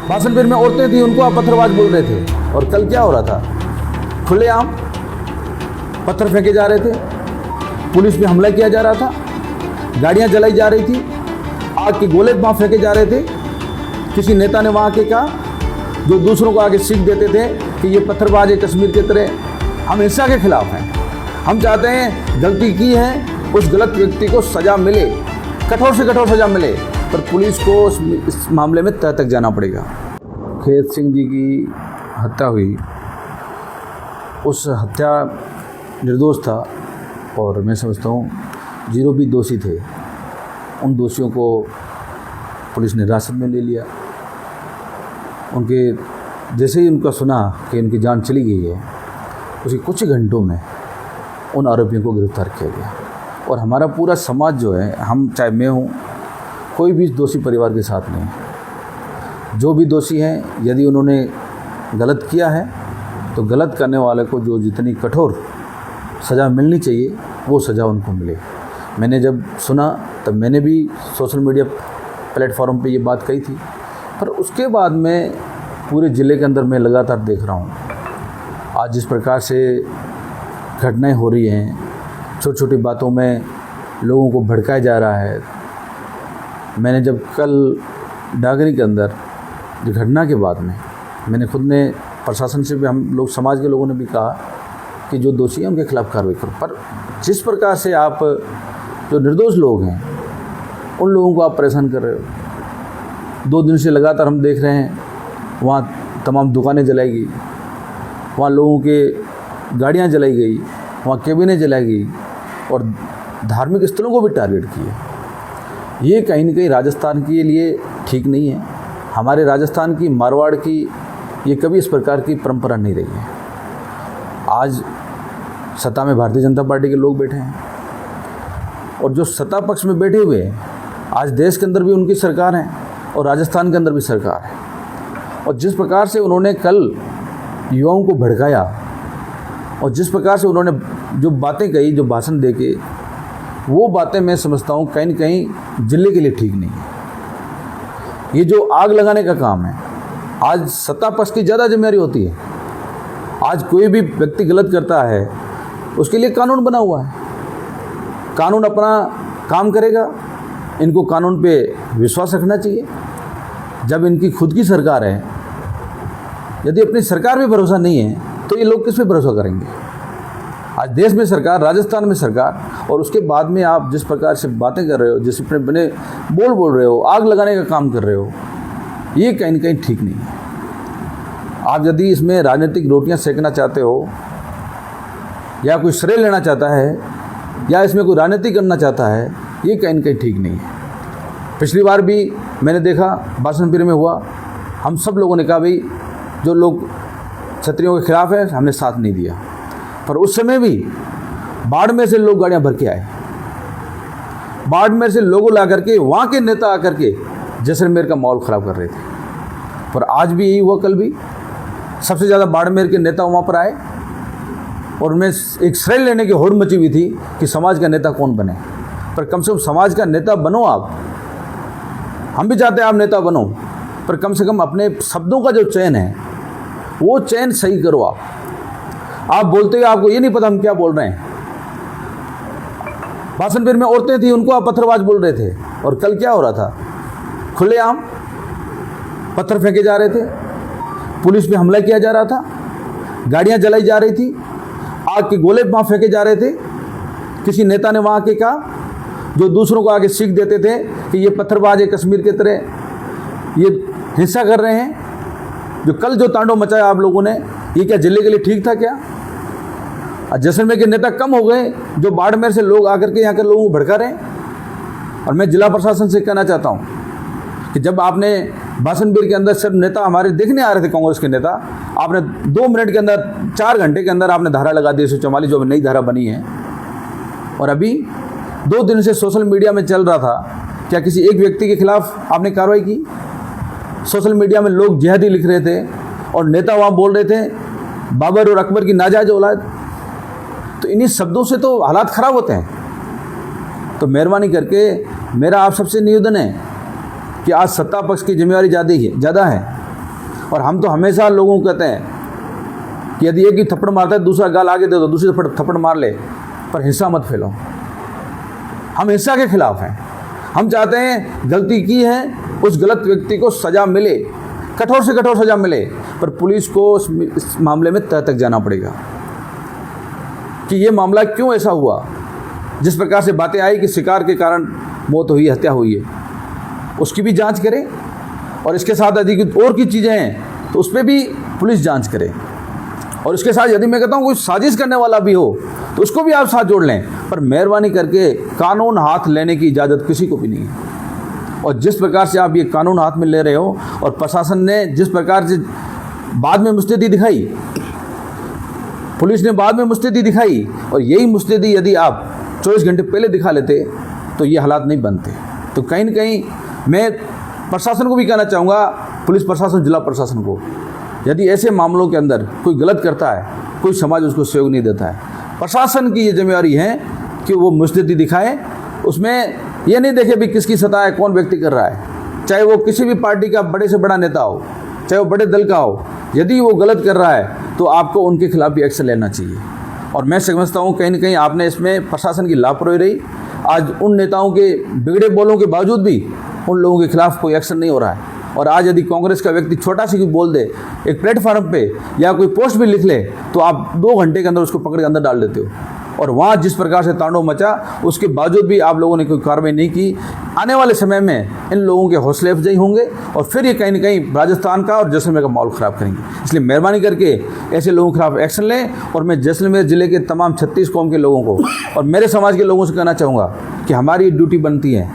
बासनपुर में औरतें थी, उनको आप पत्थरबाज बोल रहे थे। और कल क्या हो रहा था? खुलेआम पत्थर फेंके जा रहे थे, पुलिस पे हमला किया जा रहा था, गाड़ियां जलाई जा रही थी, आग के गोले वहाँ फेंके जा रहे थे। किसी नेता ने वहाँ के कहा, जो दूसरों को आगे सीख देते थे कि ये पत्थरबाज है कश्मीर की तरह। हम हिंसा के खिलाफ हैं। हम चाहते हैं गलती की है उस गलत व्यक्ति को सज़ा मिले, कठोर से कठोर सज़ा मिले, पर पुलिस को इस मामले में तह तक जाना पड़ेगा। खेत सिंह जी की हत्या हुई, उस हत्या निर्दोष था और मैं समझता हूँ 0 भी दोषी थे। उन दोषियों को पुलिस ने हिरासत में ले लिया। उनके जैसे ही उनका सुना कि उनकी जान चली गई है, उसी कुछ घंटों में उन आरोपियों को गिरफ्तार किया गया। और हमारा पूरा समाज जो है, हम चाहे मैं हूँ, कोई भी दोषी परिवार के साथ नहीं है। जो भी दोषी हैं, यदि उन्होंने गलत किया है तो गलत करने वाले को जो जितनी कठोर सज़ा मिलनी चाहिए वो सज़ा उनको मिले। मैंने जब सुना तब मैंने भी सोशल मीडिया प्लेटफॉर्म पे ये बात कही थी, पर उसके बाद मैं पूरे ज़िले के अंदर मैं लगातार देख रहा हूँ आज जिस प्रकार से घटनाएं हो रही हैं, छोटी छोटी बातों में लोगों को भड़काया जा रहा है। मैंने जब कल डागरी के अंदर जो घटना के बाद में मैंने खुद ने प्रशासन से भी, हम लोग समाज के लोगों ने भी कहा कि जो दोषी हैं उनके खिलाफ कार्रवाई करो। पर जिस प्रकार से आप जो निर्दोष लोग हैं उन लोगों को आप परेशान कर रहे हो। 2 दिन से लगातार हम देख रहे हैं वहाँ तमाम दुकानें जलाई गई, वहाँ लोगों के गाड़ियाँ जलाई गई, वहाँ केबिनें जलाई गई और धार्मिक स्थलों को भी टारगेट किया। ये कहीं न कहीं राजस्थान के लिए ठीक नहीं है। हमारे राजस्थान की, मारवाड़ की ये कभी इस प्रकार की परंपरा नहीं रही है। आज सत्ता में भारतीय जनता पार्टी के लोग बैठे हैं और जो सत्ता पक्ष में बैठे हुए हैं, आज देश के अंदर भी उनकी सरकार है और राजस्थान के अंदर भी सरकार है। और जिस प्रकार से उन्होंने कल युवाओं को भड़काया और जिस प्रकार से उन्होंने जो बातें कही, जो भाषण देके, वो बातें मैं समझता हूँ कहीं न कहीं ज़िले के लिए ठीक नहीं है। ये जो आग लगाने का काम है, आज सत्ता पक्ष की ज़्यादा जिम्मेदारी होती है। आज कोई भी व्यक्ति गलत करता है उसके लिए कानून बना हुआ है, कानून अपना काम करेगा। इनको कानून पे विश्वास रखना चाहिए। जब इनकी खुद की सरकार है, यदि अपनी सरकार पे भरोसा नहीं है तो ये लोग किस पे भरोसा करेंगे? आज देश में सरकार, राजस्थान में सरकार, और उसके बाद में आप जिस प्रकार से बातें कर रहे हो, जिस अपने बने बोल रहे हो, आग लगाने का काम कर रहे हो, ये कहीं न कहीं ठीक नहीं है। आप यदि इसमें राजनीतिक रोटियां सेकना चाहते हो या कोई श्रेय लेना चाहता है या इसमें कोई राजनीति करना चाहता है, ये कहीं न कहीं ठीक नहीं है। पिछली बार भी मैंने देखा बासनपुर में हुआ, हम सब लोगों ने कहा भाई जो लोग क्षत्रियों के खिलाफ है हमने साथ नहीं दिया, पर उस समय भी बाड़मेर से लोग गाड़ियां भर के आए, बाड़मेर से लोगों ला करके, वहाँ के नेता आकर के जैसलमेर का माहौल ख़राब कर रहे थे। पर आज भी यही हुआ, कल भी सबसे ज़्यादा बाड़मेर के नेता वहाँ पर आए और उनमें एक श्रेय लेने की होड़ मची हुई थी कि समाज का नेता कौन बने। पर कम से कम समाज का नेता बनो आप। हम भी चाहते हैं आप नेता बनो, पर कम से कम अपने शब्दों का जो चयन है वो चयन सही करो। आप बोलते हुए आपको ये नहीं पता हम क्या बोल रहे हैं। बासनपुर में औरतें थी, उनको आप पत्थरबाज बोल रहे थे। और कल क्या हो रहा था? खुलेआम पत्थर फेंके जा रहे थे, पुलिस पे हमला किया जा रहा था, गाड़ियां जलाई जा रही थी, आग के गोले वहाँ फेंके जा रहे थे। किसी नेता ने वहाँ के कहा, जो दूसरों को आगे सीख देते थे कि ये पत्थरबाज है कश्मीर की तरह, ये हिंसा कर रहे हैं। जो कल जो तांडव मचाया आप लोगों ने, ये क्या ज़िले के लिए ठीक था क्या? जैसलमेर के नेता कम हो गए जो बाड़मेर से लोग आकर के यहाँ के लोगों को भड़का रहे हैं। और मैं जिला प्रशासन से कहना चाहता हूँ कि जब आपने बासनपुर के अंदर सब नेता हमारे देखने आ रहे थे, कांग्रेस के नेता, आपने 2 मिनट के अंदर, 4 घंटे के अंदर आपने धारा लगा दी 144 जो नई धारा बनी है। और अभी 2 दिन से सोशल मीडिया में चल रहा था, क्या किसी एक व्यक्ति के खिलाफ आपने कार्रवाई की? सोशल मीडिया में लोग जिहादी लिख रहे थे और नेता वहाँ बोल रहे थे बाबर और अकबर की नाजायज औलाद। तो इन्हीं शब्दों से तो हालात ख़राब होते हैं। तो मेहरबानी करके मेरा आप सबसे निवेदन है कि आज सत्ता पक्ष की जिम्मेदारी ज़्यादा है, और हम तो हमेशा लोगों को कहते हैं कि यदि एक ही थप्पड़ मारता है दूसरा गाल आगे दे दो, दूसरी थप्पड़ मार ले, पर हिंसा मत फैलाओ। हम हिंसा के खिलाफ हैं। हम चाहते हैं गलती की है उस गलत व्यक्ति को सज़ा मिले, कठोर से कठोर सज़ा मिले, पर पुलिस को इस मामले में तह तक जाना पड़ेगा कि ये मामला क्यों ऐसा हुआ। जिस प्रकार से बातें आई कि शिकार के कारण मौत हुई, हत्या हुई है, उसकी भी जांच करें, और इसके साथ यदि और की चीज़ें हैं तो उस पर भी पुलिस जांच करे। और इसके साथ यदि मैं कहता हूँ कोई साजिश करने वाला भी हो तो उसको भी आप साथ जोड़ लें, पर मेहरबानी करके कानून हाथ लेने की इजाज़त किसी को भी नहीं है। और जिस प्रकार से आप ये कानून हाथ में ले रहे हो और प्रशासन ने जिस प्रकार से बाद में मुस्तैदी दिखाई, पुलिस ने बाद में मुस्तैदी दिखाई, और यही मुस्तैदी यदि आप 24 घंटे पहले दिखा लेते तो ये हालात नहीं बनते। तो कहीं न कहीं मैं प्रशासन को भी कहना चाहूँगा, पुलिस प्रशासन, जिला प्रशासन को, यदि ऐसे मामलों के अंदर कोई गलत करता है, कोई समाज उसको सहयोग नहीं देता है, प्रशासन की ये जिम्मेदारी है कि वो मुस्तैदी दिखाए। उसमें ये नहीं देखे भी किसकी सत्ता है, कौन व्यक्ति कर रहा है, चाहे वो किसी भी पार्टी का बड़े से बड़ा नेता हो, चाहे वो बड़े दल का हो। यदि वो गलत कर रहा है तो आपको उनके खिलाफ भी एक्शन लेना चाहिए। और मैं समझता हूँ कहीं न कहीं आपने इसमें प्रशासन की लापरवाही रही। आज उन नेताओं के बिगड़े बोलों के बावजूद भी उन लोगों के खिलाफ कोई एक्शन नहीं हो रहा है। और आज यदि कांग्रेस का व्यक्ति छोटा सी भी बोल दे एक प्लेटफार्म पे या कोई पोस्ट भी लिख ले तो आप 2 घंटे के अंदर उसको पकड़ के अंदर डाल देते हो। और वहाँ जिस प्रकार से तांडव मचा, उसके बावजूद भी आप लोगों ने कोई कार्रवाई नहीं की। आने वाले समय में इन लोगों के हौसले अफजाई होंगे और फिर ये कहीं न कहीं राजस्थान का और जैसलमेर का माहौल ख़राब करेंगे। इसलिए मेहरबानी करके ऐसे लोगों के खिलाफ एक्शन लें। और मैं जैसलमेर ज़िले के तमाम 36 कौम के लोगों को और मेरे समाज के लोगों से कहना चाहूँगा कि हमारी ड्यूटी बनती है